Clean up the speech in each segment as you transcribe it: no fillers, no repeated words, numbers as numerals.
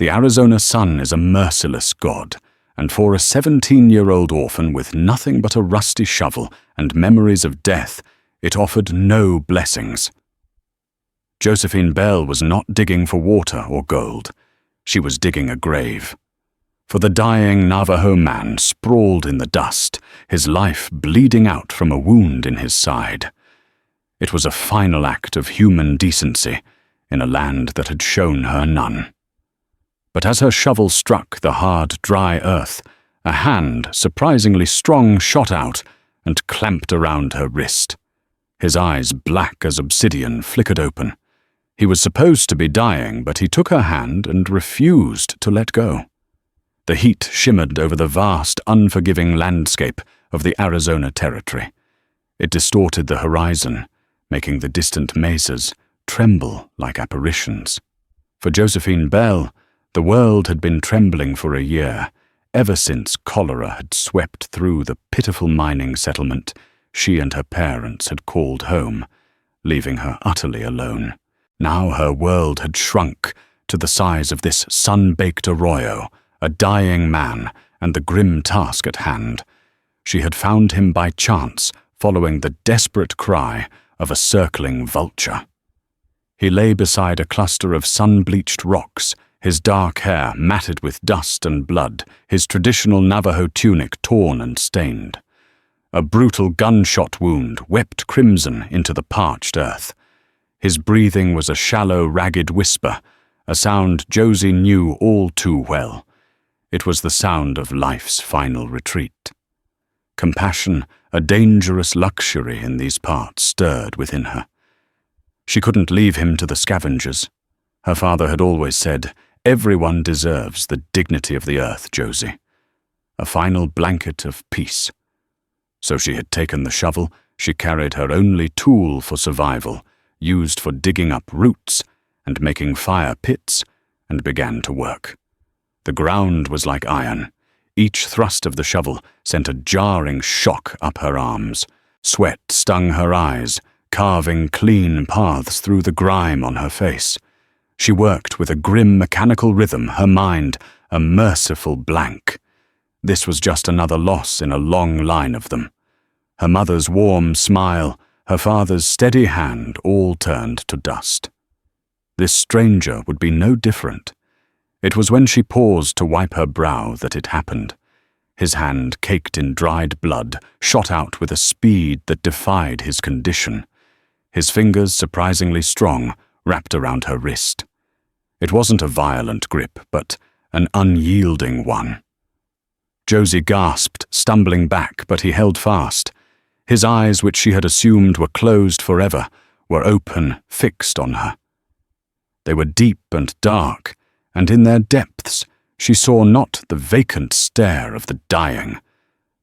The Arizona sun is a merciless god, and for a 17-year-old orphan with nothing but a rusty shovel and memories of death, it offered no blessings. Josephine Bell was not digging for water or gold. She was digging a grave. For the dying Navajo man sprawled in the dust, his life bleeding out from a wound in his side. It was a final act of human decency in a land that had shown her none. But as her shovel struck the hard, dry earth, a hand, surprisingly strong, shot out and clamped around her wrist. His eyes, black as obsidian, flickered open. He was supposed to be dying, but he took her hand and refused to let go. The heat shimmered over the vast, unforgiving landscape of the Arizona Territory. It distorted the horizon, making the distant mesas tremble like apparitions. For Josephine Bell, the world had been trembling for a year, ever since cholera had swept through the pitiful mining settlement she and her parents had called home, leaving her utterly alone. Now her world had shrunk to the size of this sun-baked arroyo, a dying man, and the grim task at hand. She had found him by chance, following the desperate cry of a circling vulture. He lay beside a cluster of sun-bleached rocks, his dark hair matted with dust and blood, his traditional Navajo tunic torn and stained. A brutal gunshot wound wept crimson into the parched earth. His breathing was a shallow, ragged whisper, a sound Josie knew all too well. It was the sound of life's final retreat. Compassion, a dangerous luxury in these parts, stirred within her. She couldn't leave him to the scavengers. Her father had always said, "Everyone deserves the dignity of the earth, Josie." A final blanket of peace. So she had taken the shovel she carried, her only tool for survival, used for digging up roots and making fire pits, and began to work. The ground was like iron. Each thrust of the shovel sent a jarring shock up her arms. Sweat stung her eyes, carving clean paths through the grime on her face. She worked with a grim mechanical rhythm, her mind a merciful blank. This was just another loss in a long line of them. Her mother's warm smile, her father's steady hand, all turned to dust. This stranger would be no different. It was when she paused to wipe her brow that it happened. His hand, caked in dried blood, shot out with a speed that defied his condition. His fingers, surprisingly strong, wrapped around her wrist. It wasn't a violent grip, but an unyielding one. Josie gasped, stumbling back, but he held fast. His eyes, which she had assumed were closed forever, were open, fixed on her. They were deep and dark, and in their depths she saw not the vacant stare of the dying,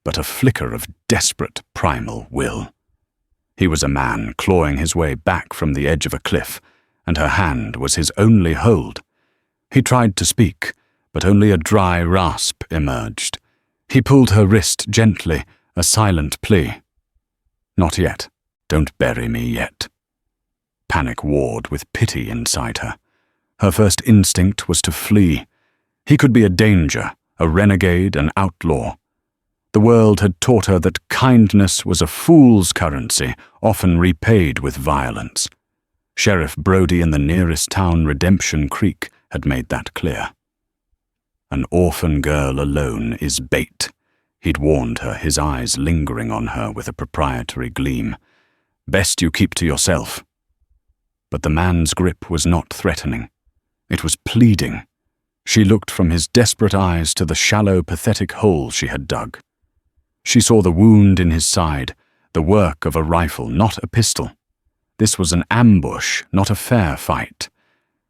but a flicker of desperate primal will. He was a man clawing his way back from the edge of a cliff, and her hand was his only hold. He tried to speak, but only a dry rasp emerged. He pulled her wrist gently, a silent plea. "Not yet. Don't bury me yet." Panic warred with pity inside her. Her first instinct was to flee. He could be a danger, a renegade, an outlaw. The world had taught her that kindness was a fool's currency, often repaid with violence. Sheriff Brody in the nearest town, Redemption Creek, had made that clear. "An orphan girl alone is bait," he'd warned her, his eyes lingering on her with a proprietary gleam. "Best you keep to yourself." But the man's grip was not threatening. It was pleading. She looked from his desperate eyes to the shallow, pathetic hole she had dug. She saw the wound in his side, the work of a rifle, not a pistol. This was an ambush, not a fair fight.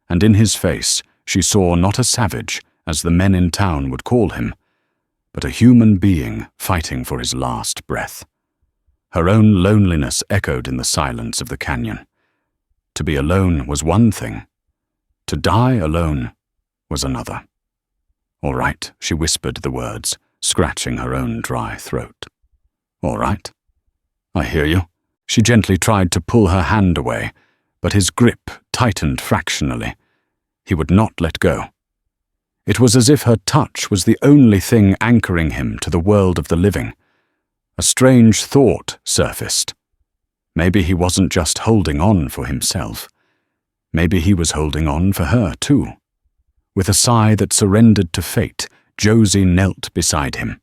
And in his face, she saw not a savage, as the men in town would call him, but a human being fighting for his last breath. Her own loneliness echoed in the silence of the canyon. To be alone was one thing. To die alone was another. "All right," she whispered the words, scratching her own dry throat. "All right. I hear you." She gently tried to pull her hand away, but his grip tightened fractionally. He would not let go. It was as if her touch was the only thing anchoring him to the world of the living. A strange thought surfaced. Maybe he wasn't just holding on for himself. Maybe he was holding on for her too. With a sigh that surrendered to fate, Josie knelt beside him.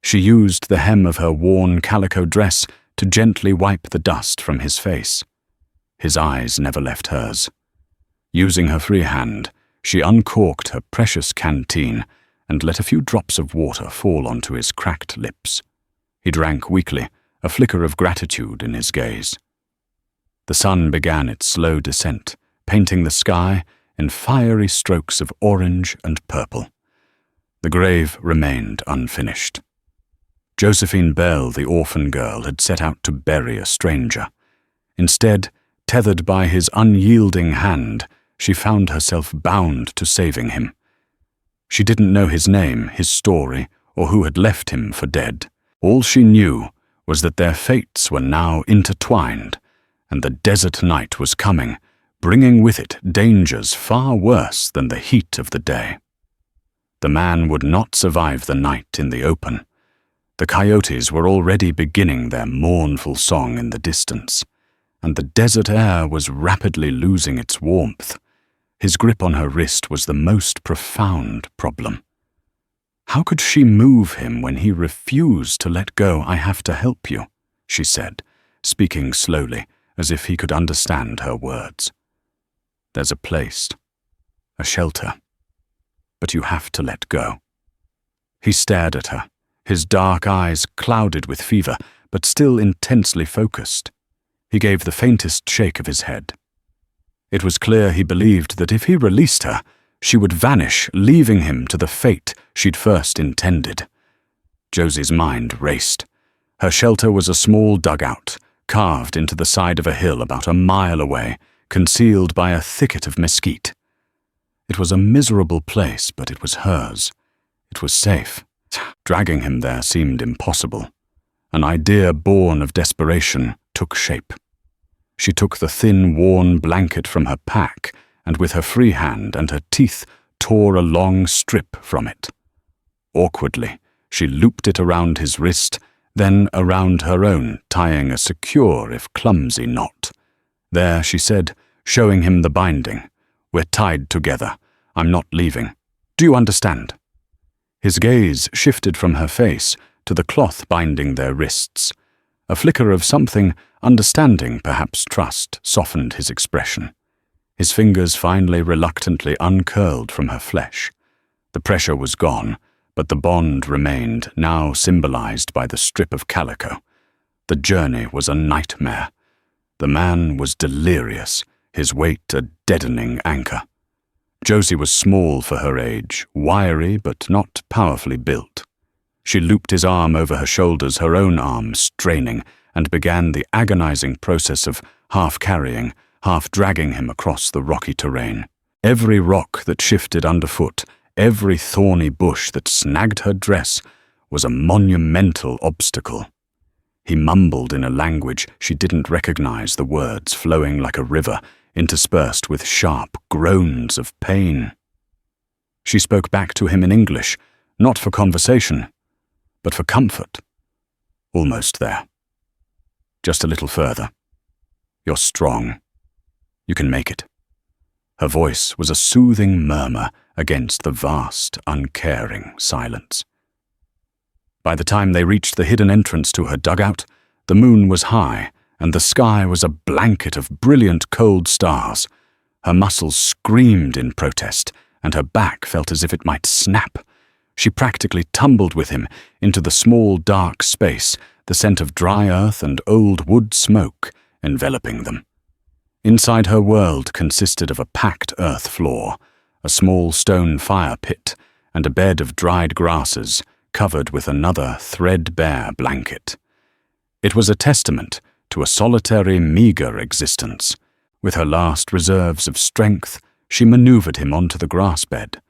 She used the hem of her worn calico dress to gently wipe the dust from his face. His eyes never left hers. Using her free hand, she uncorked her precious canteen and let a few drops of water fall onto his cracked lips. He drank weakly, a flicker of gratitude in his gaze. The sun began its slow descent, painting the sky in fiery strokes of orange and purple. The grave remained unfinished. Josephine Bell, the orphan girl, had set out to bury a stranger. Instead, tethered by his unyielding hand, she found herself bound to saving him. She didn't know his name, his story, or who had left him for dead. All she knew was that their fates were now intertwined, and the desert night was coming, bringing with it dangers far worse than the heat of the day. The man would not survive the night in the open. The coyotes were already beginning their mournful song in the distance, and the desert air was rapidly losing its warmth. His grip on her wrist was the most profound problem. How could she move him when he refused to let go? "I have to help you," she said, speaking slowly, as if he could understand her words. "There's a place, a shelter, but you have to let go." He stared at her, his dark eyes clouded with fever, but still intensely focused. He gave the faintest shake of his head. It was clear he believed that if he released her, she would vanish, leaving him to the fate she'd first intended. Josie's mind raced. Her shelter was a small dugout, carved into the side of a hill about a mile away, concealed by a thicket of mesquite. It was a miserable place, but it was hers. It was safe. Dragging him there seemed impossible. An idea born of desperation took shape. She took the thin, worn blanket from her pack, and with her free hand and her teeth tore a long strip from it. Awkwardly, she looped it around his wrist, then around her own, tying a secure if clumsy knot. "There," she said, showing him the binding. "We're tied together. I'm not leaving. Do you understand?" His gaze shifted from her face to the cloth binding their wrists. A flicker of something, understanding, perhaps trust, softened his expression. His fingers finally reluctantly uncurled from her flesh. The pressure was gone, but the bond remained, now symbolized by the strip of calico. The journey was a nightmare. The man was delirious, his weight a deadening anchor. Josie was small for her age, wiry but not powerfully built. She looped his arm over her shoulders, her own arm straining, and began the agonizing process of half-carrying, half-dragging him across the rocky terrain. Every rock that shifted underfoot, every thorny bush that snagged her dress, was a monumental obstacle. He mumbled in a language she didn't recognize, the words flowing like a river, interspersed with sharp groans of pain. She spoke back to him in English, not for conversation, but for comfort. "Almost there. Just a little further. You're strong. You can make it." Her voice was a soothing murmur against the vast, uncaring silence. By the time they reached the hidden entrance to her dugout, the moon was high, and the sky was a blanket of brilliant cold stars. Her muscles screamed in protest, and her back felt as if it might snap. She practically tumbled with him into the small, dark space, the scent of dry earth and old wood smoke enveloping them. Inside her world consisted of a packed earth floor, a small stone fire pit, and a bed of dried grasses covered with another threadbare blanket. It was a testament to a solitary, meager existence. With her last reserves of strength, she maneuvered him onto the grass bed.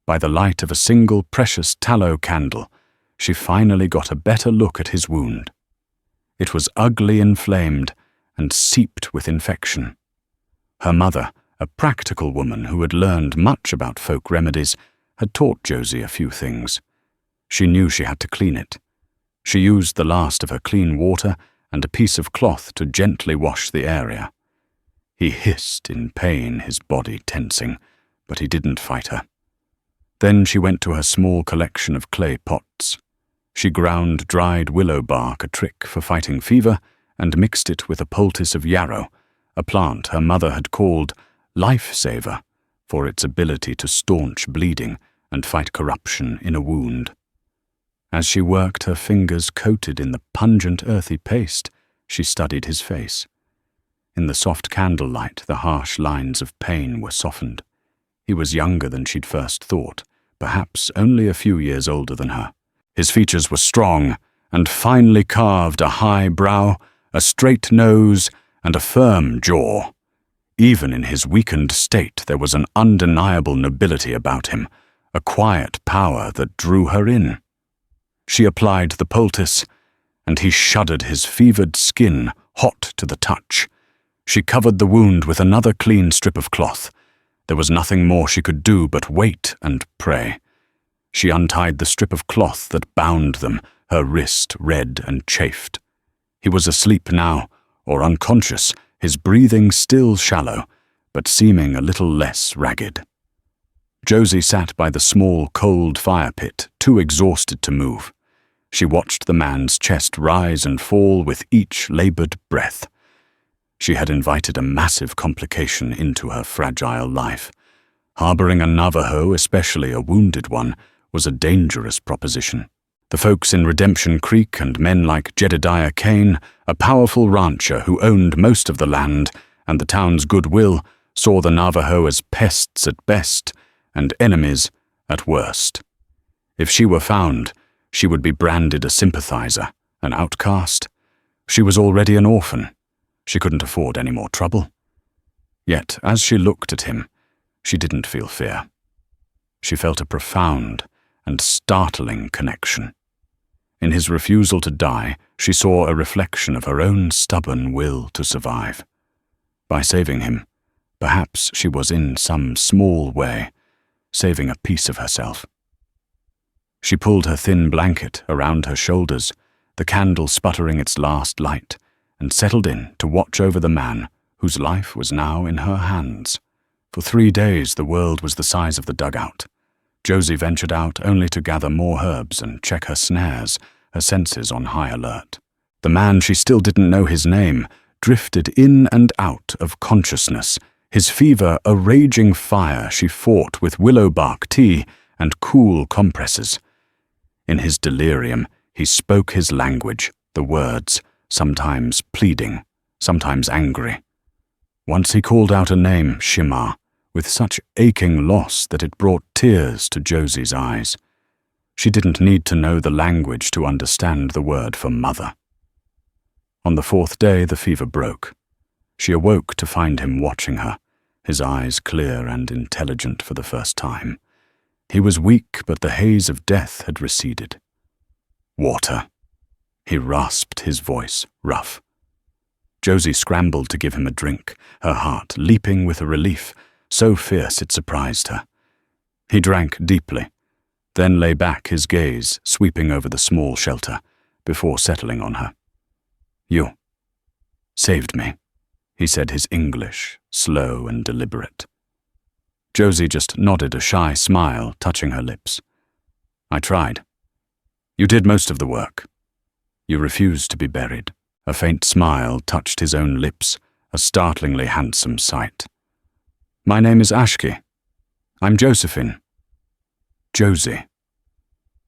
By the light of a single precious tallow candle, she finally got a better look at his wound. It was ugly, inflamed, and seeped with infection. Her mother, a practical woman who had learned much about folk remedies, had taught Josie a few things. She knew she had to clean it. She used the last of her clean water and a piece of cloth to gently wash the area. He hissed in pain, his body tensing, but he didn't fight her. Then she went to her small collection of clay pots. She ground dried willow bark, a trick for fighting fever, and mixed it with a poultice of yarrow, a plant her mother had called life-saver for its ability to staunch bleeding and fight corruption in a wound. As she worked, her fingers coated in the pungent earthy paste, she studied his face. In the soft candlelight, the harsh lines of pain were softened. He was younger than she'd first thought, perhaps only a few years older than her. His features were strong and finely carved, a high brow, a straight nose, and a firm jaw. Even in his weakened state, there was an undeniable nobility about him, a quiet power that drew her in. She applied the poultice, and he shuddered, his fevered skin hot to the touch. She covered the wound with another clean strip of cloth. There was nothing more she could do but wait and pray. She untied the strip of cloth that bound them, her wrist red and chafed. He was asleep now, or unconscious, his breathing still shallow, but seeming a little less ragged. Josie sat by the small, cold fire pit, too exhausted to move. She watched the man's chest rise and fall with each labored breath. She had invited a massive complication into her fragile life. Harboring a Navajo, especially a wounded one, was a dangerous proposition. The folks in Redemption Creek and men like Jedediah Kane, a powerful rancher who owned most of the land and the town's goodwill, saw the Navajo as pests at best and enemies at worst. If she were found, she would be branded a sympathizer, an outcast. She was already an orphan. She couldn't afford any more trouble. Yet, as she looked at him, she didn't feel fear. She felt a profound and startling connection. In his refusal to die, she saw a reflection of her own stubborn will to survive. By saving him, perhaps she was in some small way saving a piece of herself. She pulled her thin blanket around her shoulders, the candle sputtering its last light, and settled in to watch over the man whose life was now in her hands. For 3 days the world was the size of the dugout. Josie ventured out only to gather more herbs and check her snares, her senses on high alert. The man, she still didn't know his name, drifted in and out of consciousness, his fever a raging fire she fought with willow bark tea and cool compresses. In his delirium, he spoke his language, the words, sometimes pleading, sometimes angry. Once he called out a name, Shima, with such aching loss that it brought tears to Josie's eyes. She didn't need to know the language to understand the word for mother. On the 4th day, the fever broke. She awoke to find him watching her, his eyes clear and intelligent for the first time. He was weak, but the haze of death had receded. Water. He rasped, his voice rough. Josie scrambled to give him a drink, her heart leaping with a relief so fierce it surprised her. He drank deeply, then lay back, his gaze sweeping over the small shelter, before settling on her. "You saved me," he said, his English slow and deliberate. Josie just nodded, a shy smile touching her lips. "I tried. You did most of the work. You refused to be buried." A faint smile touched his own lips, a startlingly handsome sight. "My name is Ashki. I'm Josephine." Josie.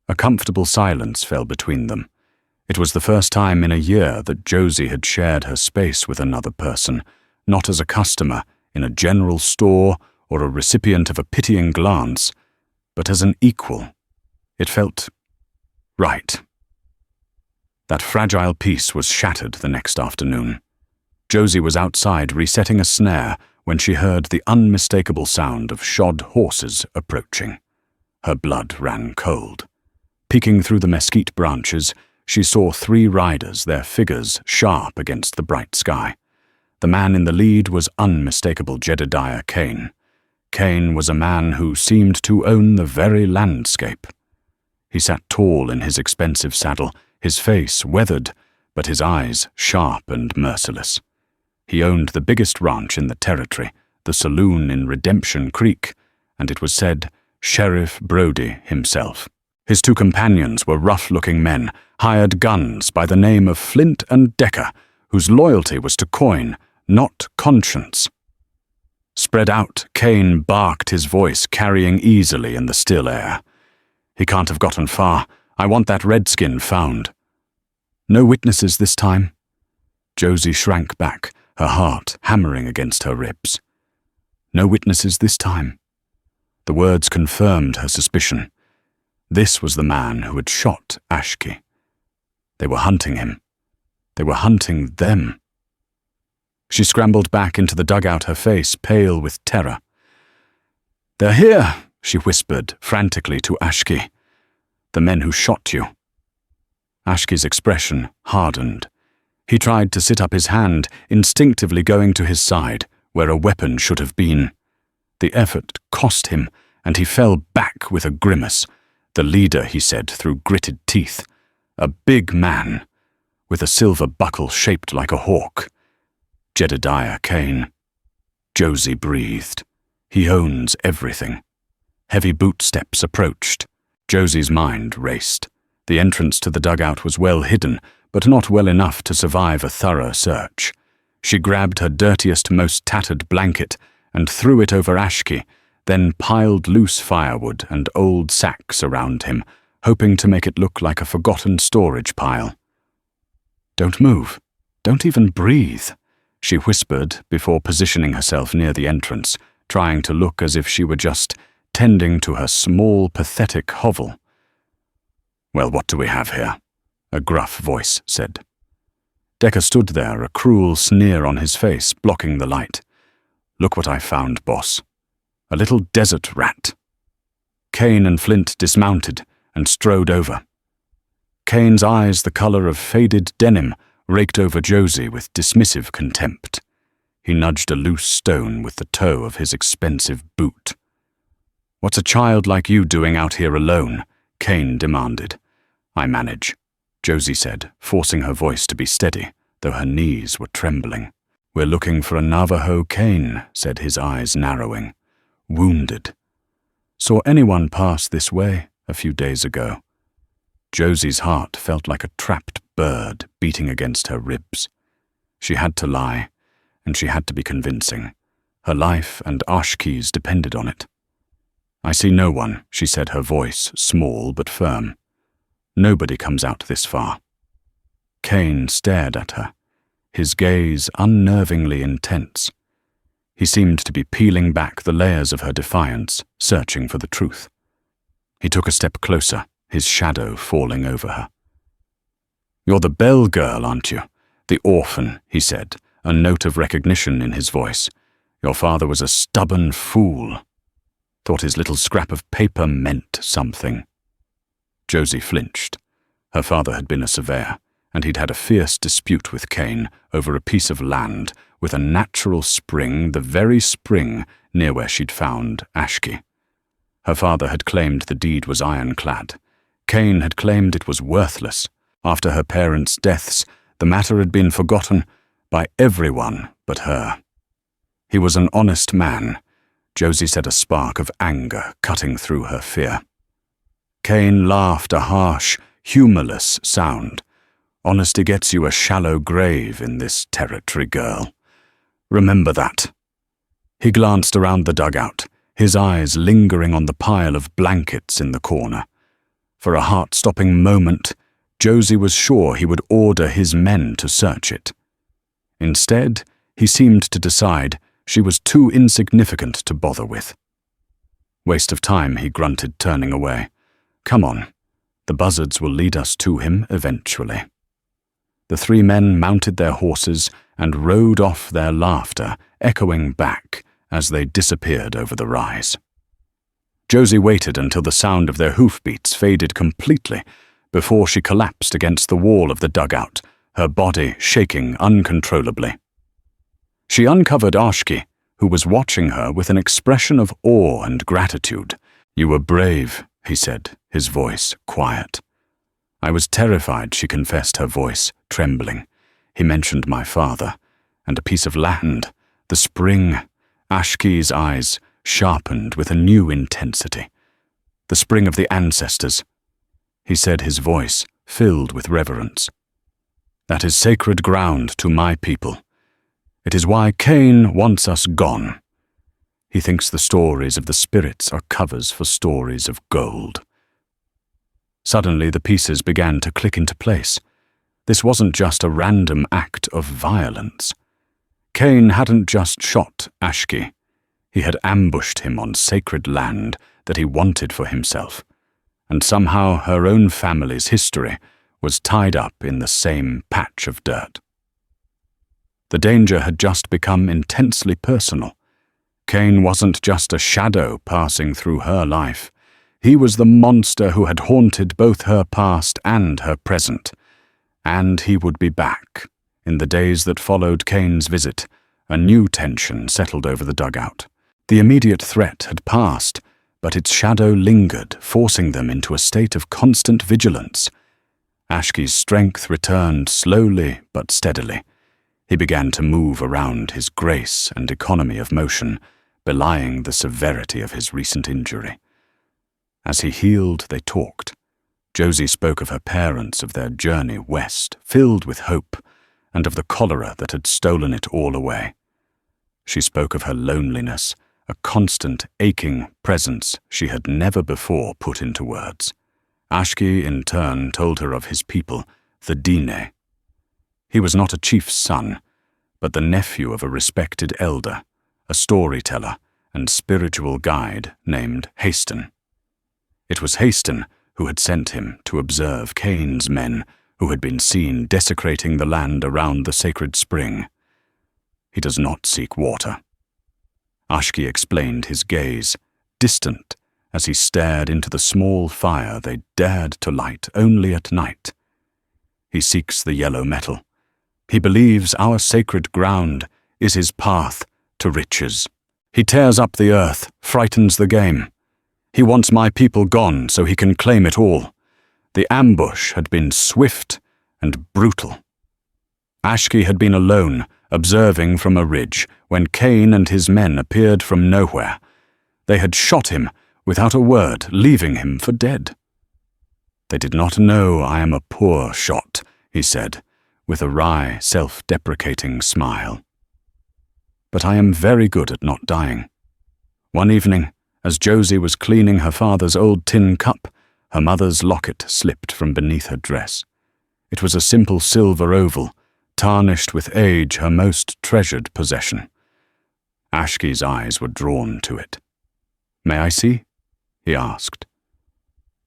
A comfortable silence fell between them. It was the first time in a year that Josie had shared her space with another person, not as a customer in a general store or a recipient of a pitying glance, but as an equal. It felt right. That fragile peace was shattered the next afternoon. Josie was outside resetting a snare when she heard the unmistakable sound of shod horses approaching. Her blood ran cold. Peeking through the mesquite branches, she saw 3 riders, their figures sharp against the bright sky. The man in the lead was unmistakable Jedediah Kane. Kane was a man who seemed to own the very landscape. He sat tall in his expensive saddle, his face weathered, but his eyes sharp and merciless. He owned the biggest ranch in the territory, the saloon in Redemption Creek, and it was said, Sheriff Brody himself. His two companions were rough-looking men, hired guns by the name of Flint and Decker, whose loyalty was to coin, not conscience. Spread out, Kane barked, his voice carrying easily in the still air. "He can't have gotten far. I want that redskin found." "No witnesses this time?" Josie shrank back, her heart hammering against her ribs. "No witnesses this time." The words confirmed her suspicion. This was the man who had shot Ashki. They were hunting him. They were hunting them. She scrambled back into the dugout, her face pale with terror. "They're here," she whispered frantically to Ashki. "The men who shot you." Ashki's expression hardened. He tried to sit up his hand, instinctively going to his side, where a weapon should have been. The effort cost him, and he fell back with a grimace. "The leader," he said through gritted teeth. "A big man, with a silver buckle shaped like a hawk. Jedediah Kane." Josie breathed. "He owns everything." Heavy boot steps approached. Josie's mind raced. The entrance to the dugout was well hidden, but not well enough to survive a thorough search. She grabbed her dirtiest, most tattered blanket and threw it over Ashki, then piled loose firewood and old sacks around him, hoping to make it look like a forgotten storage pile. "Don't move. Don't even breathe," she whispered before positioning herself near the entrance, trying to look as if she were just tending to her small, pathetic hovel. "Well, what do we have here?" a gruff voice said. Decker stood there, a cruel sneer on his face, blocking the light. "Look what I found, boss. A little desert rat." Kane and Flint dismounted and strode over. Kane's eyes, the color of faded denim, raked over Josie with dismissive contempt. He nudged a loose stone with the toe of his expensive boot. "What's a child like you doing out here alone?" Kane demanded. "I manage," Josie said, forcing her voice to be steady, though her knees were trembling. "We're looking for a Navajo Kane," said his eyes narrowing. "Wounded. Saw anyone pass this way a few days ago." Josie's heart felt like a trapped bird beating against her ribs. She had to lie, and she had to be convincing. Her life and Ashki's depended on it. "I see no one," she said, her voice small but firm. "Nobody comes out this far." Kane stared at her, his gaze unnervingly intense. He seemed to be peeling back the layers of her defiance, searching for the truth. He took a step closer, his shadow falling over her. "You're the Bell girl, aren't you? The orphan," he said, a note of recognition in his voice. "Your father was a stubborn fool. Thought his little scrap of paper meant something." Josie flinched. Her father had been a surveyor, and he'd had a fierce dispute with Kane over a piece of land with a natural spring, the very spring near where she'd found Ashki. Her father had claimed the deed was ironclad. Kane had claimed it was worthless. After her parents' deaths, the matter had been forgotten by everyone but her. He was an honest man, Josie said, a spark of anger cutting through her fear. Kane laughed, a harsh, humorless sound. "Honesty gets you a shallow grave in this territory, girl. Remember that." He glanced around the dugout, his eyes lingering on the pile of blankets in the corner. For a heart-stopping moment, Josie was sure he would order his men to search it. Instead, he seemed to decide she was too insignificant to bother with. "Waste of time," he grunted, turning away. "Come on. The buzzards will lead us to him eventually." The three men mounted their horses and rode off, their laughter echoing back as they disappeared over the rise. Josie waited until the sound of their hoofbeats faded completely before she collapsed against the wall of the dugout, her body shaking uncontrollably. She uncovered Ashki, who was watching her with an expression of awe and gratitude. "You were brave," he said, his voice quiet. "I was terrified," she confessed, her voice trembling. "He mentioned my father, and a piece of land, the spring." Ashki's eyes sharpened with a new intensity. "The spring of the ancestors," he said, his voice filled with reverence. "That is sacred ground to my people. It is why Cain wants us gone. He thinks the stories of the spirits are covers for stories of gold." Suddenly the pieces began to click into place. This wasn't just a random act of violence. Cain hadn't just shot Ashki. He had ambushed him on sacred land that he wanted for himself. And somehow her own family's history was tied up in the same patch of dirt. The danger had just become intensely personal. Cain wasn't just a shadow passing through her life. He was the monster who had haunted both her past and her present. And he would be back. In the days that followed Cain's visit, a new tension settled over the dugout. The immediate threat had passed, but its shadow lingered, forcing them into a state of constant vigilance. Ashki's strength returned slowly but steadily. He began to move around, his grace and economy of motion belying the severity of his recent injury. As he healed, they talked. Josie spoke of her parents, of their journey west, filled with hope, and of the cholera that had stolen it all away. She spoke of her loneliness, a constant, aching presence she had never before put into words. Ashki, in turn, told her of his people, the Dine. He was not a chief's son, but the nephew of a respected elder, a storyteller and spiritual guide named Haston. It was Haston who had sent him to observe Cain's men who had been seen desecrating the land around the sacred spring. "He does not seek water." Ashki explained, his gaze distant as he stared into the small fire they dared to light only at night. "He seeks the yellow metal. He believes our sacred ground is his path to riches. He tears up the earth, frightens the game. He wants my people gone so he can claim it all." The ambush had been swift and brutal. Ashki had been alone, observing from a ridge, when Cain and his men appeared from nowhere. They had shot him without a word, leaving him for dead. "They did not know I am a poor shot," he said, with a wry, self-deprecating smile. "But I am very good at not dying." One evening, as Josie was cleaning her father's old tin cup, her mother's locket slipped from beneath her dress. It was a simple silver oval, tarnished with age, her most treasured possession. Ashki's eyes were drawn to it. "May I see?" he asked.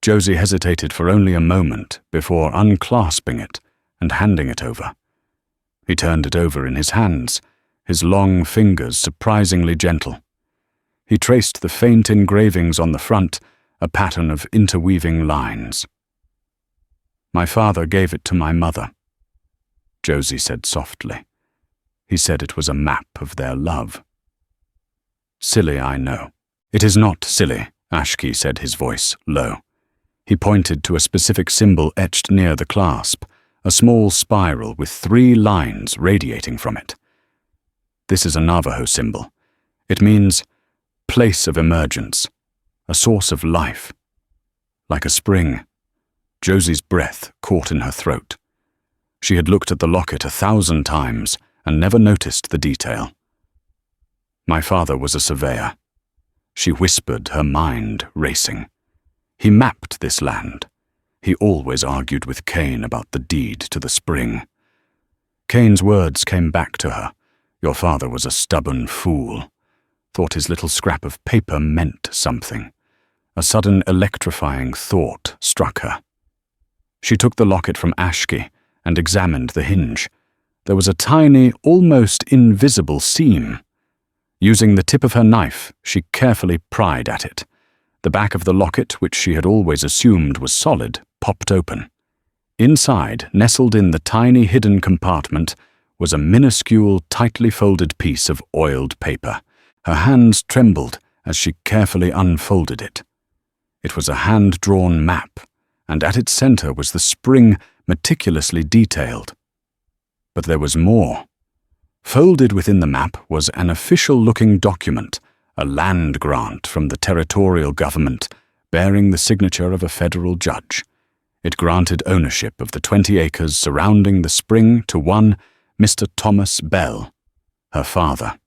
Josie hesitated for only a moment before unclasping it and handing it over. He turned it over in his hands, his long fingers surprisingly gentle. He traced the faint engravings on the front, a pattern of interweaving lines. "My father gave it to my mother," Josie said softly. "He said it was a map of their love." "Silly, I know." "It is not silly," Ashki said, his voice low. He pointed to a specific symbol etched near the clasp, a small spiral with 3 lines radiating from it. "This is a Navajo symbol. It means place of emergence, a source of life. Like a spring." Josie's breath caught in her throat. She had looked at the locket 1,000 times and never noticed the detail. "My father was a surveyor," she whispered, her mind racing. "He mapped this land. He always argued with Cain about the deed to the spring." Cain's words came back to her. Your father was a stubborn fool. Thought his little scrap of paper meant something. A sudden electrifying thought struck her. She took the locket from Ashki and examined the hinge. There was a tiny, almost invisible seam. Using the tip of her knife, she carefully pried at it. The back of the locket, which she had always assumed was solid, popped open. Inside, nestled in the tiny hidden compartment, was a minuscule, tightly folded piece of oiled paper. Her hands trembled as she carefully unfolded it. It was a hand-drawn map, and at its center was the spring meticulously detailed. But there was more. Folded within the map was an official-looking document, a land grant from the territorial government, bearing the signature of a federal judge. It granted ownership of the 20 acres surrounding the spring to one Mr. Thomas Bell, her father.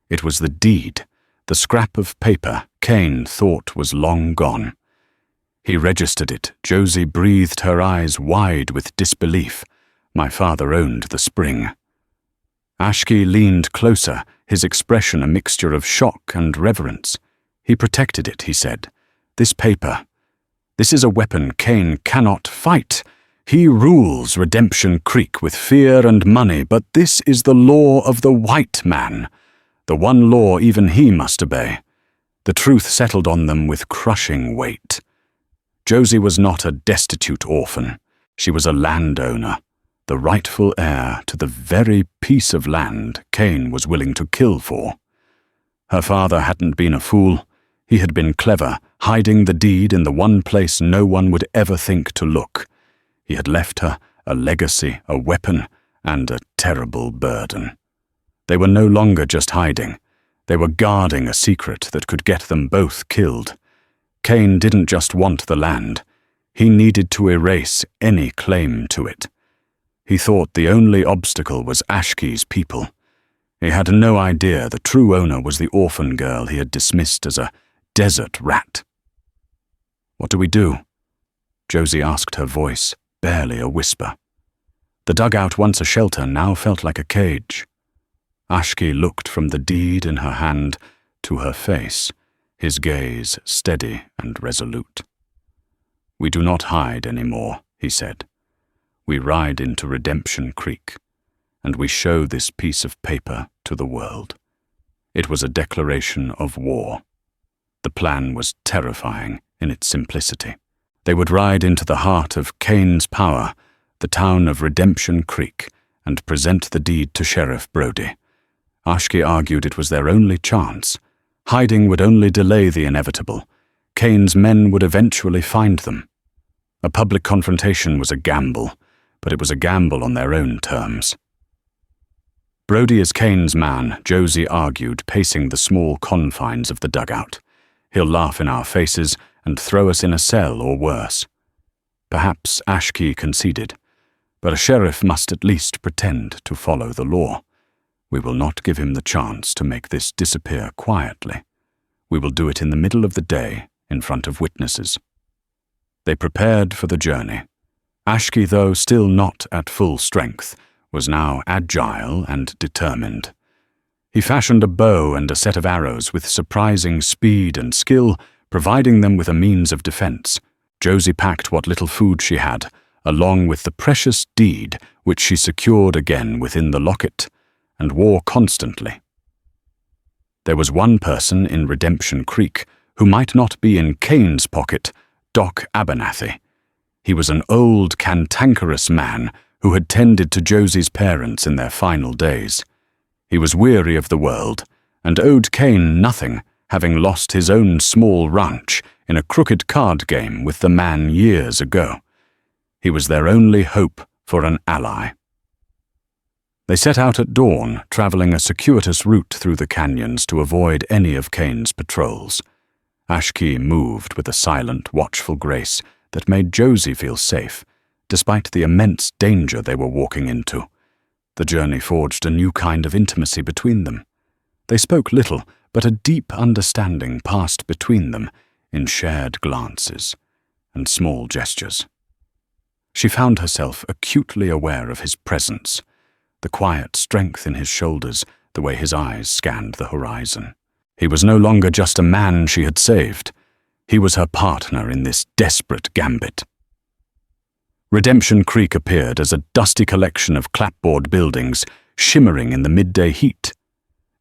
It was the deed, the scrap of paper Cain thought was long gone. He registered it. Josie breathed, her eyes wide with disbelief. My father owned the spring. Ashki leaned closer, his expression a mixture of shock and reverence. He protected it, he said. This paper. This is a weapon Cain cannot fight. He rules Redemption Creek with fear and money, but this is the law of the white man, the one law even he must obey. The truth settled on them with crushing weight. Josie was not a destitute orphan. She was a landowner, the rightful heir to the very piece of land Cain was willing to kill for. Her father hadn't been a fool. He had been clever, hiding the deed in the one place no one would ever think to look. He had left her a legacy, a weapon, and a terrible burden. They were no longer just hiding. They were guarding a secret that could get them both killed. Cain didn't just want the land. He needed to erase any claim to it. He thought the only obstacle was Ashki's people. He had no idea the true owner was the orphan girl he had dismissed as a desert rat. "What do we do?" Josie asked, her voice barely a whisper. The dugout, once a shelter, now felt like a cage. Ashki looked from the deed in her hand to her face, his gaze steady and resolute. "We do not hide any more," he said. "We ride into Redemption Creek, and we show this piece of paper to the world." It was a declaration of war. The plan was terrifying in its simplicity. They would ride into the heart of Cain's power, the town of Redemption Creek, and present the deed to Sheriff Brody. Ashki argued it was their only chance. Hiding would only delay the inevitable. Cain's men would eventually find them. A public confrontation was a gamble, but it was a gamble on their own terms. "Brody is Cain's man," Josie argued, pacing the small confines of the dugout. "He'll laugh in our faces and throw us in a cell or worse." Perhaps Ashki conceded, but a sheriff must at least pretend to follow the law. "We will not give him the chance to make this disappear quietly. We will do it in the middle of the day, in front of witnesses." They prepared for the journey. Ashki, though still not at full strength, was now agile and determined. He fashioned a bow and a set of arrows with surprising speed and skill, providing them with a means of defense. Josie packed what little food she had, along with the precious deed which she secured again within the locket, and wore constantly. There was one person in Redemption Creek who might not be in Cain's pocket, Doc Abernathy. He was an old, cantankerous man who had tended to Josie's parents in their final days. He was weary of the world, and owed Cain nothing, having lost his own small ranch in a crooked card game with the man years ago. He was their only hope for an ally. They set out at dawn, traveling a circuitous route through the canyons to avoid any of Cain's patrols. Ashki moved with a silent, watchful grace that made Josie feel safe, despite the immense danger they were walking into. The journey forged a new kind of intimacy between them. They spoke little, but a deep understanding passed between them in shared glances and small gestures. She found herself acutely aware of his presence, the quiet strength in his shoulders, the way his eyes scanned the horizon. He was no longer just a man she had saved. He was her partner in this desperate gambit. Redemption Creek appeared as a dusty collection of clapboard buildings shimmering in the midday heat.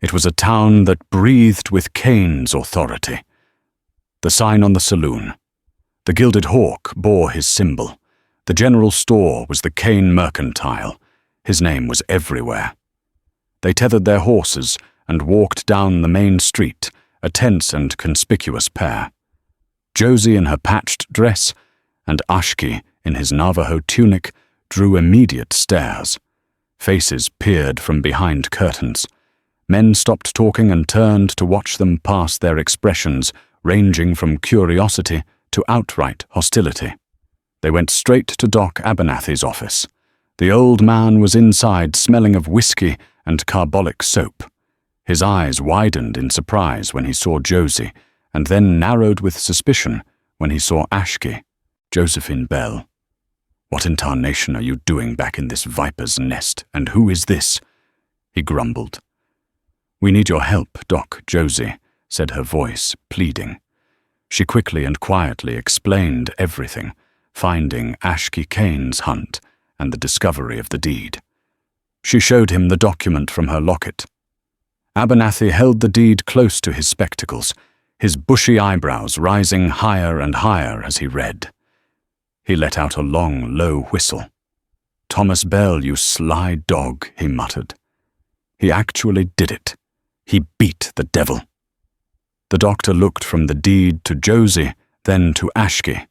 It was a town that breathed with Cain's authority. The sign on the saloon. The Gilded Hawk bore his symbol. The general store was the Cain Mercantile. His name was everywhere. They tethered their horses, and walked down the main street, a tense and conspicuous pair. Josie in her patched dress and Ashki in his Navajo tunic drew immediate stares. Faces peered from behind curtains. Men stopped talking and turned to watch them pass, their expressions ranging from curiosity to outright hostility. They went straight to Doc Abernathy's office. The old man was inside, smelling of whiskey and carbolic soap. His eyes widened in surprise when he saw Josie, and then narrowed with suspicion when he saw Ashki, Josephine Bell. "What in tarnation are you doing back in this viper's nest, and who is this?" he grumbled. "We need your help, Doc, Josie," said her voice, pleading. She quickly and quietly explained everything, finding Ashki Kane's hunt and the discovery of the deed. She showed him the document from her locket. Abernathy held the deed close to his spectacles, his bushy eyebrows rising higher and higher as he read. He let out a long, low whistle. "Thomas Bell, you sly dog," he muttered. "He actually did it. He beat the devil." The doctor looked from the deed to Josie, then to Ashki.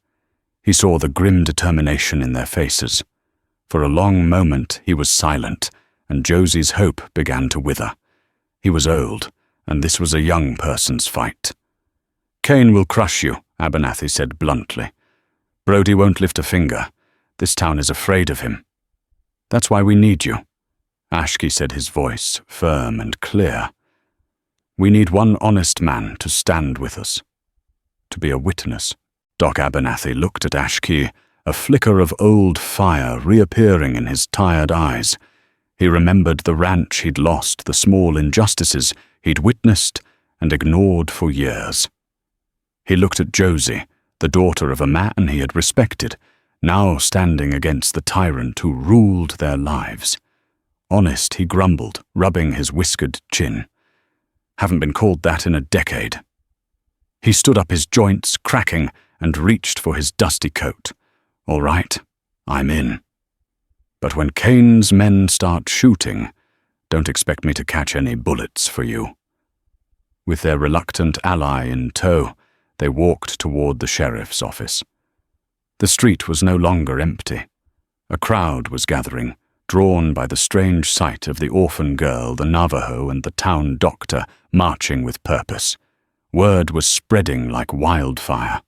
He saw the grim determination in their faces. For a long moment he was silent, and Josie's hope began to wither. He was old, and this was a young person's fight. "Kane will crush you," Abernathy said bluntly. "Brody won't lift a finger. This town is afraid of him. That's why we need you." Ashki said, his voice firm and clear. "We need one honest man to stand with us, to be a witness." Doc Abernathy looked at Ashki, a flicker of old fire reappearing in his tired eyes. He remembered the ranch he'd lost, the small injustices he'd witnessed and ignored for years. He looked at Josie, the daughter of a man he had respected, now standing against the tyrant who ruled their lives. "Honest," he grumbled, rubbing his whiskered chin. "Haven't been called that in a decade." He stood up, his joints cracking, and reached for his dusty coat. "All right, I'm in. But when Kane's men start shooting, don't expect me to catch any bullets for you." With their reluctant ally in tow, they walked toward the sheriff's office. The street was no longer empty. A crowd was gathering, drawn by the strange sight of the orphan girl, the Navajo, and the town doctor marching with purpose. Word was spreading like wildfire.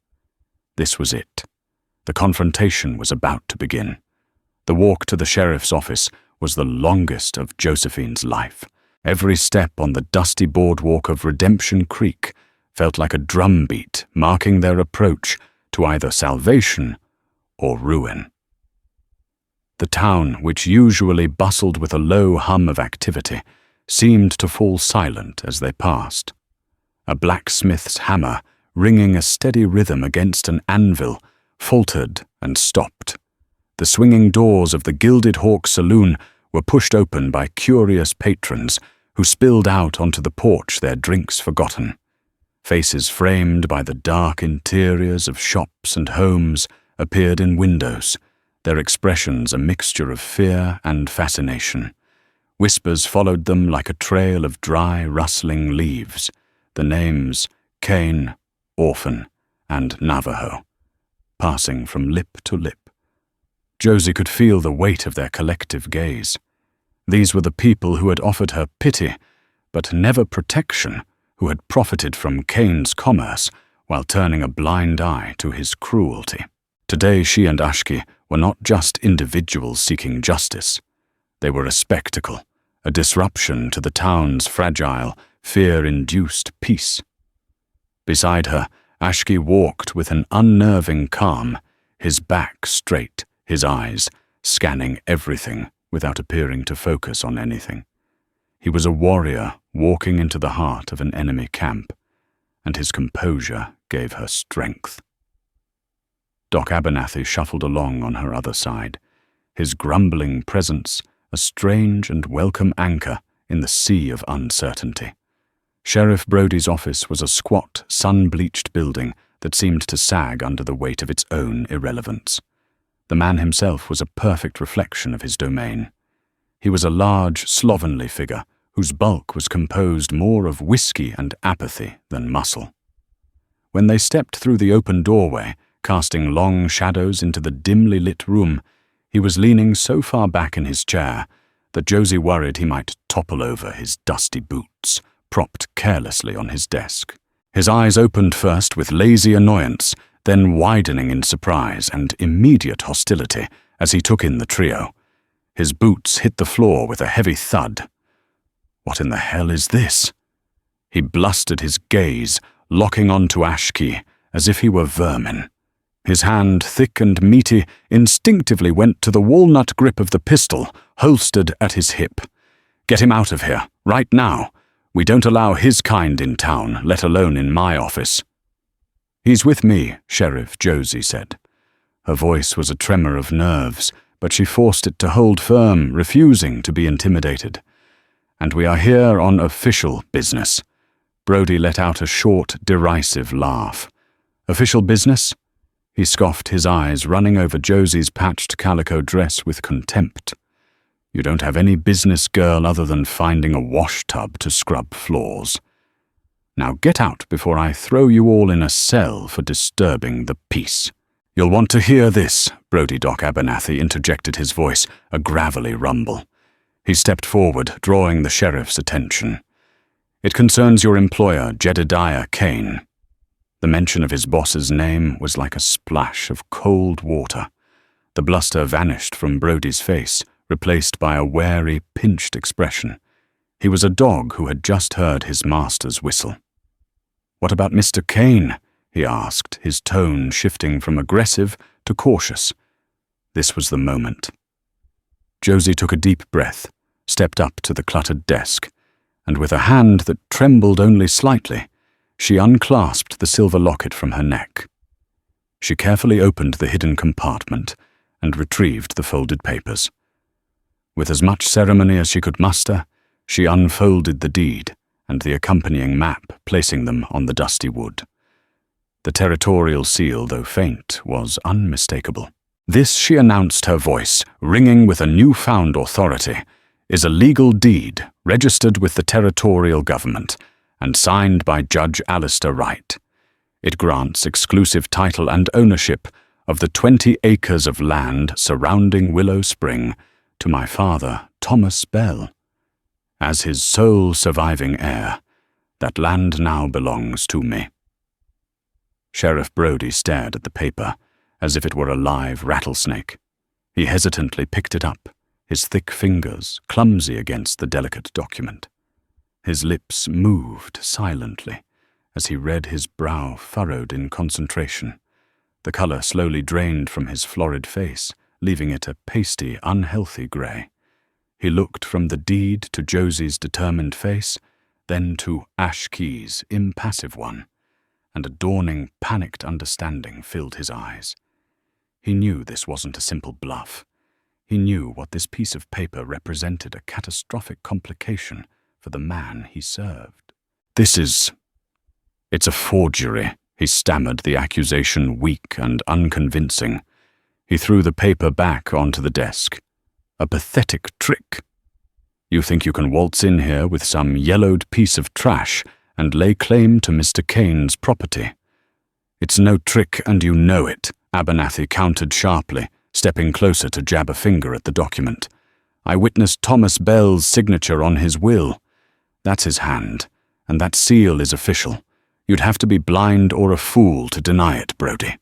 This was it. The confrontation was about to begin. The walk to the sheriff's office was the longest of Josephine's life. Every step on the dusty boardwalk of Redemption Creek felt like a drumbeat marking their approach to either salvation or ruin. The town, which usually bustled with a low hum of activity, seemed to fall silent as they passed. A blacksmith's hammer, ringing a steady rhythm against an anvil, faltered and stopped. The swinging doors of the Gilded Hawk Saloon were pushed open by curious patrons who spilled out onto the porch, their drinks forgotten. Faces framed by the dark interiors of shops and homes appeared in windows, their expressions a mixture of fear and fascination. Whispers followed them like a trail of dry, rustling leaves, the names Kane, Orphan, and Navajo, passing from lip to lip. Josie could feel the weight of their collective gaze. These were the people who had offered her pity, but never protection, who had profited from Kane's commerce while turning a blind eye to his cruelty. Today she and Ashki were not just individuals seeking justice. They were a spectacle, a disruption to the town's fragile, fear-induced peace. Beside her, Ashki walked with an unnerving calm, his back straight, his eyes scanning everything without appearing to focus on anything. He was a warrior walking into the heart of an enemy camp, and his composure gave her strength. Doc Abernathy shuffled along on her other side, his grumbling presence a strange and welcome anchor in the sea of uncertainty. Sheriff Brody's office was a squat, sun-bleached building that seemed to sag under the weight of its own irrelevance. The man himself was a perfect reflection of his domain. He was a large, slovenly figure whose bulk was composed more of whiskey and apathy than muscle. When they stepped through the open doorway, casting long shadows into the dimly lit room, he was leaning so far back in his chair that Josie worried he might topple over his dusty boots, propped carelessly on his desk. His eyes opened first with lazy annoyance, then widening in surprise and immediate hostility as he took in the trio. His boots hit the floor with a heavy thud. What in the hell is this? He blustered his gaze, locking onto Ashkey as if he were vermin. His hand, thick and meaty, instinctively went to the walnut grip of the pistol, holstered at his hip. Get him out of here, right now. We don't allow his kind in town, let alone in my office. He's with me, Sheriff, Josie said. Her voice was a tremor of nerves, but she forced it to hold firm, refusing to be intimidated. And we are here on official business. Brody let out a short, derisive laugh. Official business? He scoffed, his eyes running over Josie's patched calico dress with contempt. You don't have any business, girl, other than finding a wash tub to scrub floors. Now get out before I throw you all in a cell for disturbing the peace. You'll want to hear this, Brody Doc Abernathy interjected his voice, a gravelly rumble. He stepped forward, drawing the sheriff's attention. It concerns your employer, Jedediah Kane. The mention of his boss's name was like a splash of cold water. The bluster vanished from Brody's face, replaced by a wary, pinched expression. He was a dog who had just heard his master's whistle. What about Mr. Kane? He asked, his tone shifting from aggressive to cautious. This was the moment. Josie took a deep breath, stepped up to the cluttered desk, and with a hand that trembled only slightly, she unclasped the silver locket from her neck. She carefully opened the hidden compartment and retrieved the folded papers. With as much ceremony as she could muster, she unfolded the deed and the accompanying map, placing them on the dusty wood. The territorial seal, though faint, was unmistakable. This, she announced, her voice, ringing with a newfound authority, is a legal deed registered with the territorial government and signed by Judge Alistair Wright. It grants exclusive title and ownership of the 20 acres of land surrounding Willow Spring to my father, Thomas Bell. As his sole surviving heir, that land now belongs to me. Sheriff Brody stared at the paper, as if it were a live rattlesnake. He hesitantly picked it up, his thick fingers clumsy against the delicate document. His lips moved silently as he read, his brow furrowed in concentration. The color slowly drained from his florid face, leaving it a pasty, unhealthy grey. He looked from the deed to Josie's determined face, then to Ashkey's impassive one, and a dawning, panicked understanding filled his eyes. He knew this wasn't a simple bluff. He knew what this piece of paper represented, a catastrophic complication for the man he served. It's a forgery, he stammered, the accusation weak and unconvincing. He threw the paper back onto the desk. A pathetic trick. You think you can waltz in here with some yellowed piece of trash and lay claim to Mr. Kane's property. It's no trick, and you know it, Abernathy countered sharply, stepping closer to jab a finger at the document. I witnessed Thomas Bell's signature on his will. That's his hand, and that seal is official. You'd have to be blind or a fool to deny it, Brody.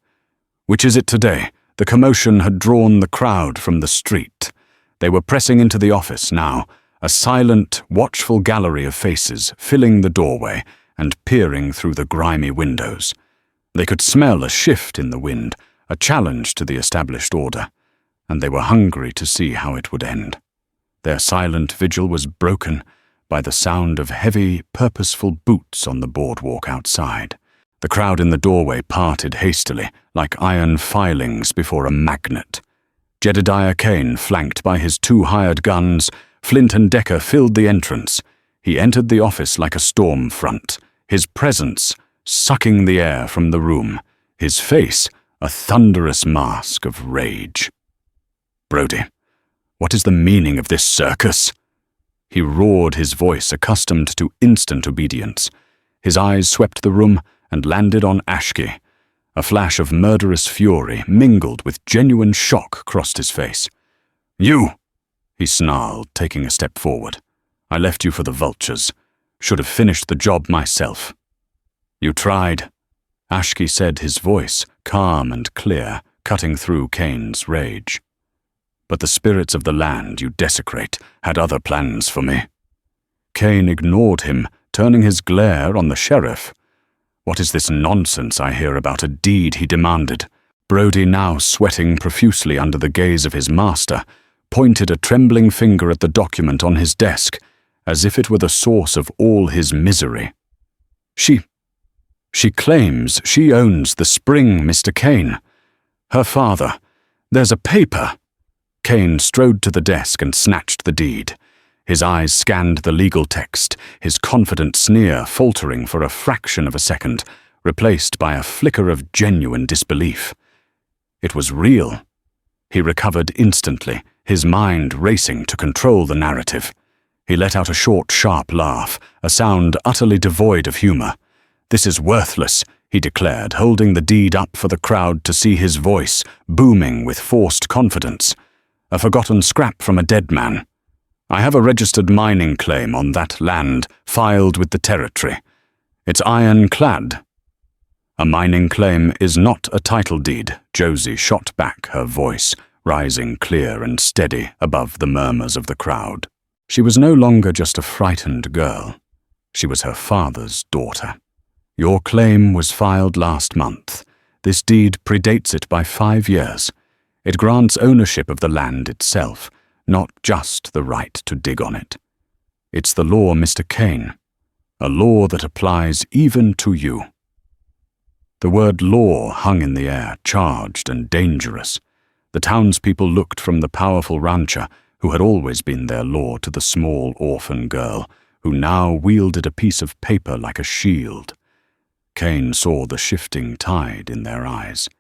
Which is it today? The commotion had drawn the crowd from the street. They were pressing into the office now, a silent, watchful gallery of faces filling the doorway and peering through the grimy windows. They could smell a shift in the wind, a challenge to the established order, and they were hungry to see how it would end. Their silent vigil was broken by the sound of heavy, purposeful boots on the boardwalk outside. The crowd in the doorway parted hastily, like iron filings before a magnet. Jedediah Kane, flanked by his 2 hired guns, Flint and Decker filled the entrance. He entered the office like a storm front, his presence sucking the air from the room, his face a thunderous mask of rage. Brody, what is the meaning of this circus? He roared, his voice accustomed to instant obedience. His eyes swept the room and landed on Ashki. A flash of murderous fury mingled with genuine shock crossed his face. "You!" he snarled, taking a step forward. "I left you for the vultures. Should have finished the job myself." "You tried," Ashki said, his voice calm and clear, cutting through Kane's rage. "But the spirits of the land you desecrate had other plans for me." Kane ignored him, turning his glare on the sheriff. "What is this nonsense I hear about a deed?" he demanded. Brody, now sweating profusely under the gaze of his master, pointed a trembling finger at the document on his desk, as if it were the source of all his misery. She claims she owns the spring, Mr. Kane. Her father. There's a paper." Kane strode to the desk and snatched the deed. His eyes scanned the legal text, his confident sneer faltering for a fraction of a second, replaced by a flicker of genuine disbelief. It was real. He recovered instantly, his mind racing to control the narrative. He let out a short, sharp laugh, a sound utterly devoid of humor. "This is worthless," he declared, holding the deed up for the crowd to see, his voice booming with forced confidence. "A forgotten scrap from a dead man. I have a registered mining claim on that land, filed with the territory. It's ironclad." "A mining claim is not a title deed," Josie shot back, her voice rising clear and steady above the murmurs of the crowd. She was no longer just a frightened girl. She was her father's daughter. "Your claim was filed last month. This deed predates it by 5 years. It grants ownership of the land itself, not just the right to dig on it. It's the law, Mr. Kane, a law that applies even to you." The word law hung in the air, charged and dangerous. The townspeople looked from the powerful rancher, who had always been their law, to the small orphan girl, who now wielded a piece of paper like a shield. Kane saw the shifting tide in their eyes.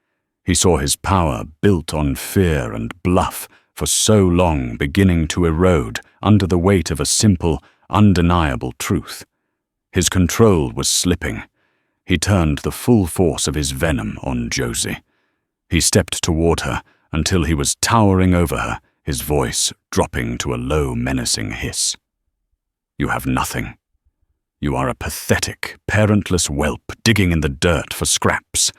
He saw his power, built on fear and bluff, for so long beginning to erode under the weight of a simple, undeniable truth. His control was slipping. He turned the full force of his venom on Josie. He stepped toward her until he was towering over her, his voice dropping to a low, menacing hiss. "You have nothing. You are a pathetic, parentless whelp digging in the dirt for scraps.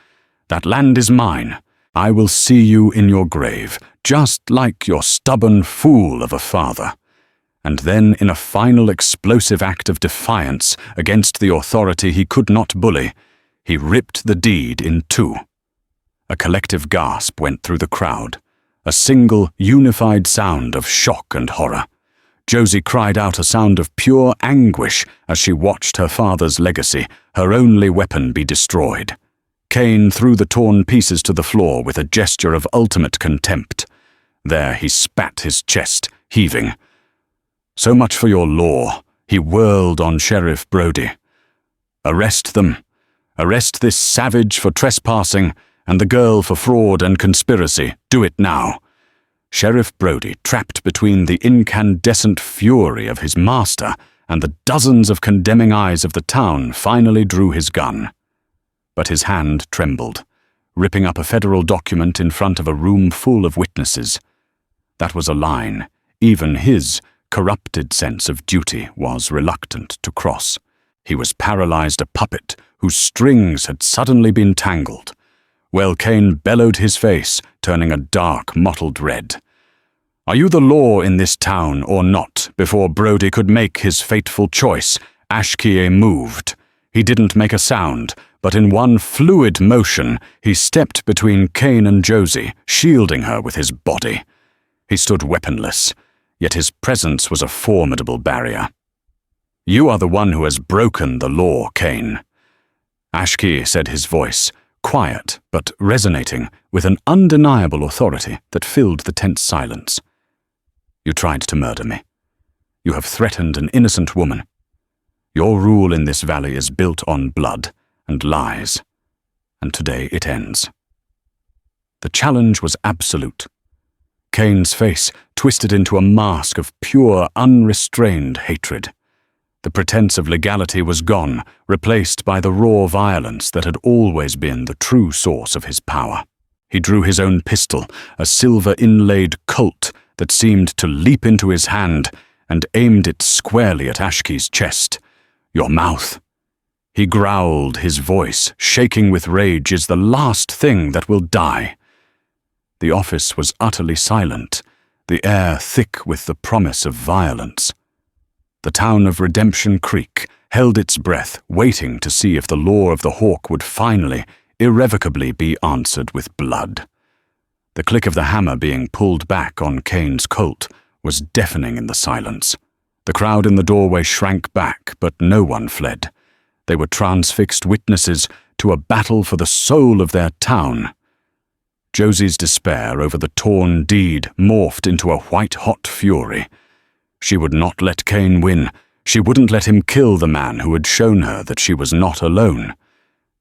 That land is mine. I will see you in your grave, just like your stubborn fool of a father." And then, in a final explosive act of defiance against the authority he could not bully, he ripped the deed in two. A collective gasp went through the crowd, a single, unified sound of shock and horror. Josie cried out a sound of pure anguish as she watched her father's legacy, her only weapon, be destroyed. Kane threw the torn pieces to the floor with a gesture of ultimate contempt. There he spat his chest, heaving. "So much for your law," he whirled on Sheriff Brody. "Arrest them. Arrest this savage for trespassing and the girl for fraud and conspiracy. Do it now." Sheriff Brody, trapped between the incandescent fury of his master and the dozens of condemning eyes of the town, finally drew his gun. But his hand trembled, ripping up a federal document in front of a room full of witnesses. That was a line even his corrupted sense of duty was reluctant to cross. He was paralyzed, a puppet whose strings had suddenly been tangled. Well, Kane bellowed his face, turning a dark, mottled red. "Are you the law in this town or not?" Before Brody could make his fateful choice, Ashki moved. He didn't make a sound, but in one fluid motion, he stepped between Kane and Josie, shielding her with his body. He stood weaponless, yet his presence was a formidable barrier. "You are the one who has broken the law, Kane." Ashki said, his voice quiet but resonating with an undeniable authority that filled the tense silence. "You tried to murder me. You have threatened an innocent woman. Your rule in this valley is built on blood and lies, and today it ends." The challenge was absolute. Kane's face twisted into a mask of pure, unrestrained hatred. The pretense of legality was gone, replaced by the raw violence that had always been the true source of his power. He drew his own pistol, a silver-inlaid Colt that seemed to leap into his hand, and aimed it squarely at Ashke's chest. "Your mouth." He growled, his voice, shaking with rage, "is the last thing that will die." The office was utterly silent, the air thick with the promise of violence. The town of Redemption Creek held its breath, waiting to see if the law of the hawk would finally, irrevocably be answered with blood. The click of the hammer being pulled back on Kane's Colt was deafening in the silence. The crowd in the doorway shrank back, but no one fled. They were transfixed witnesses to a battle for the soul of their town. Josie's despair over the torn deed morphed into a white-hot fury. She would not let Kane win. She wouldn't let him kill the man who had shown her that she was not alone.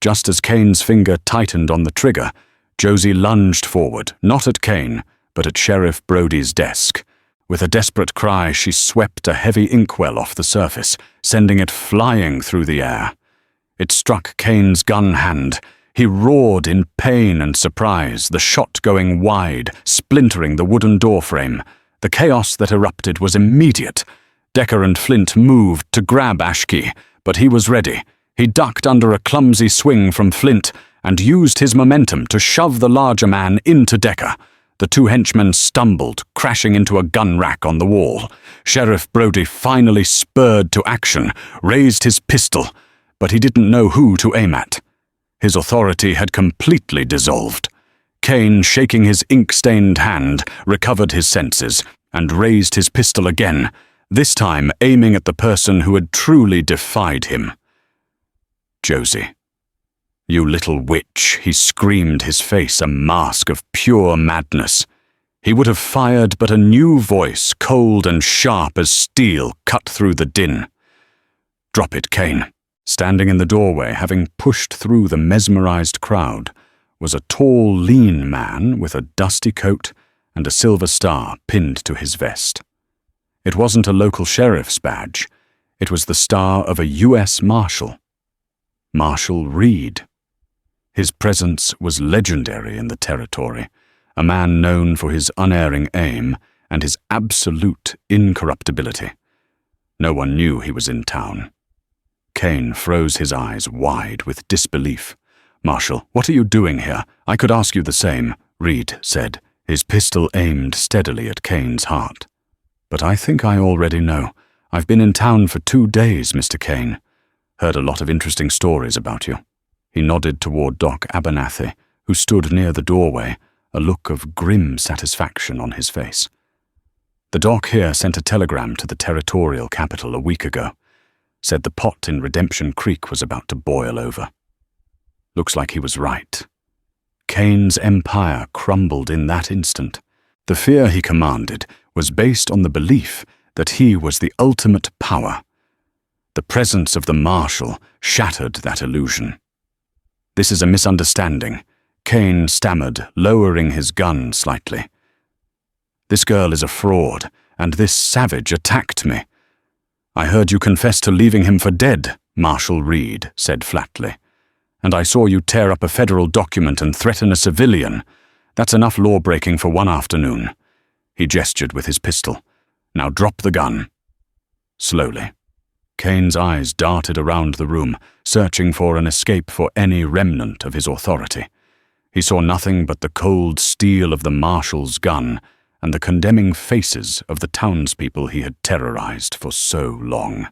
Just as Kane's finger tightened on the trigger, Josie lunged forward, not at Kane, but at Sheriff Brody's desk. With a desperate cry, she swept a heavy inkwell off the surface, sending it flying through the air. It struck Kane's gun hand. He roared in pain and surprise, the shot going wide, splintering the wooden doorframe. The chaos that erupted was immediate. Decker and Flint moved to grab Ashke, but he was ready. He ducked under a clumsy swing from Flint and used his momentum to shove the larger man into Decker. The two henchmen stumbled, crashing into a gun rack on the wall. Sheriff Brody finally spurred to action, raised his pistol, but he didn't know who to aim at. His authority had completely dissolved. Kane, shaking his ink-stained hand, recovered his senses and raised his pistol again, this time aiming at the person who had truly defied him. Josie. "You little witch," he screamed, his face a mask of pure madness. He would have fired, but a new voice, cold and sharp as steel, cut through the din. "Drop it, Kane." Standing in the doorway, having pushed through the mesmerized crowd, was a tall, lean man with a dusty coat and a silver star pinned to his vest. It wasn't a local sheriff's badge. It was the star of a U.S. Marshal. Marshal Reed. His presence was legendary in the territory, a man known for his unerring aim and his absolute incorruptibility. No one knew he was in town. Kane froze his eyes wide with disbelief. "Marshal, what are you doing here? I could ask you the same," Reed said, his pistol aimed steadily at Kane's heart. "But I think I already know. I've been in town for 2 days, Mr. Kane. Heard a lot of interesting stories about you." He nodded toward Doc Abernathy, who stood near the doorway, a look of grim satisfaction on his face. "The doc here sent a telegram to the territorial capital a week ago. Said the pot in Redemption Creek was about to boil over." Looks like he was right. Kane's empire crumbled in that instant. The fear he commanded was based on the belief that he was the ultimate power. The presence of the Marshal shattered that illusion. "This is a misunderstanding," Kane stammered, lowering his gun slightly. "This girl is a fraud, and this savage attacked me." "I heard you confess to leaving him for dead," Marshal Reed said flatly. "And I saw you tear up a federal document and threaten a civilian. That's enough law-breaking for one afternoon." He gestured with his pistol. "Now drop the gun." Slowly. Kane's eyes darted around the room, searching for an escape for any remnant of his authority. He saw nothing but the cold steel of the Marshal's gun and the condemning faces of the townspeople he had terrorized for so long.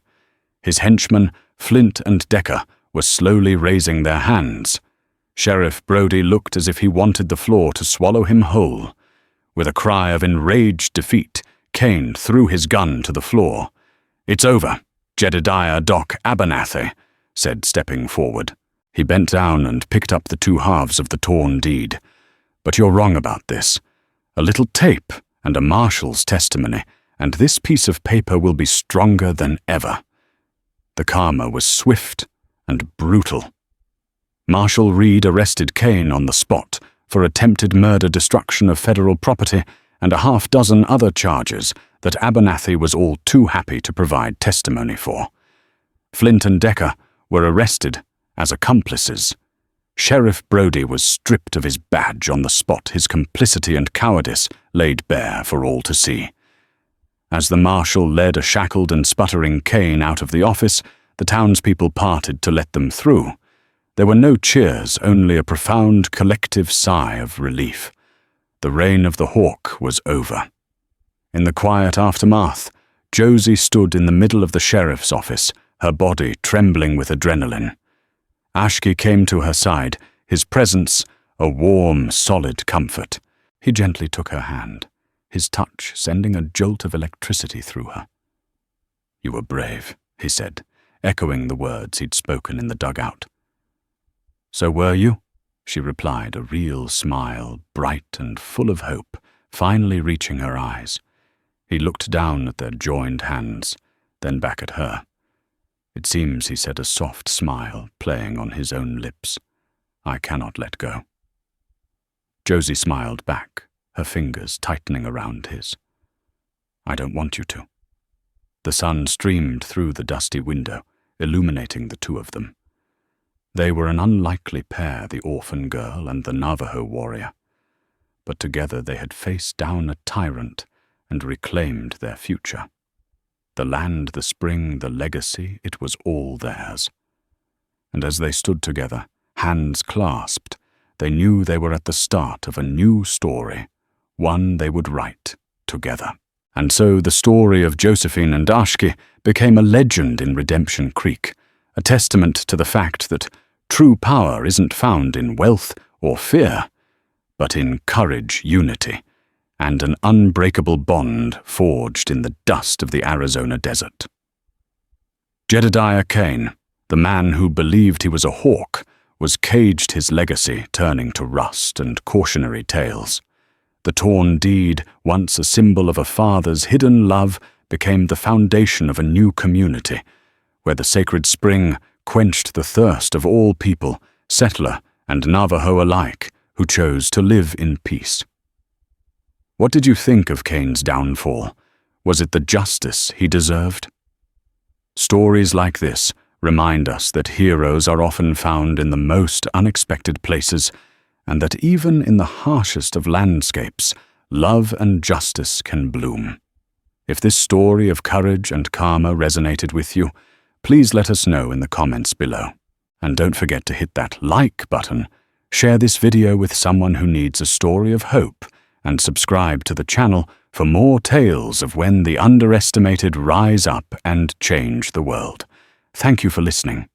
His henchmen, Flint and Decker, were slowly raising their hands. Sheriff Brody looked as if he wanted the floor to swallow him whole. With a cry of enraged defeat, Kane threw his gun to the floor. "It's over, Jedediah Doc Abernathy," said, stepping forward. He bent down and picked up the 2 halves of the torn deed. "But you're wrong about this. A little tape and a marshal's testimony, and this piece of paper will be stronger than ever." The karma was swift and brutal. Marshal Reed arrested Kane on the spot for attempted murder, destruction of federal property, and a half-dozen other charges that Abernathy was all too happy to provide testimony for. Flint and Decker were arrested as accomplices. Sheriff Brodie was stripped of his badge on the spot, his complicity and cowardice laid bare for all to see. As the marshal led a shackled and sputtering Kane out of the office, the townspeople parted to let them through. There were no cheers, only a profound collective sigh of relief. The reign of the hawk was over. In the quiet aftermath, Josie stood in the middle of the sheriff's office, her body trembling with adrenaline. Ashki came to her side, his presence a warm, solid comfort. He gently took her hand, his touch sending a jolt of electricity through her. "You were brave," he said, echoing the words he'd spoken in the dugout. "So were you?" she replied, a real smile, bright and full of hope, finally reaching her eyes. He looked down at their joined hands, then back at her. It seems he said, a soft smile playing on his own lips. "I cannot let go." Josie smiled back, her fingers tightening around his. "I don't want you to." The sun streamed through the dusty window, illuminating the two of them. They were an unlikely pair, the orphan girl and the Navajo warrior. But together they had faced down a tyrant and reclaimed their future. The land, the spring, the legacy, it was all theirs. And as they stood together, hands clasped, they knew they were at the start of a new story, one they would write together. And so the story of Josephine and Ashki became a legend in Redemption Creek, a testament to the fact that true power isn't found in wealth or fear, but in courage, unity, and an unbreakable bond forged in the dust of the Arizona desert. Jedediah Kane, the man who believed he was a hawk, was caged, his legacy turning to rust and cautionary tales. The torn deed, once a symbol of a father's hidden love, became the foundation of a new community, where the sacred spring quenched the thirst of all people, settler and Navajo alike, who chose to live in peace. What did you think of Kane's downfall? Was it the justice he deserved? Stories like this remind us that heroes are often found in the most unexpected places, and that even in the harshest of landscapes, love and justice can bloom. If this story of courage and karma resonated with you, please let us know in the comments below. And don't forget to hit that like button, share this video with someone who needs a story of hope, and subscribe to the channel for more tales of when the underestimated rise up and change the world. Thank you for listening.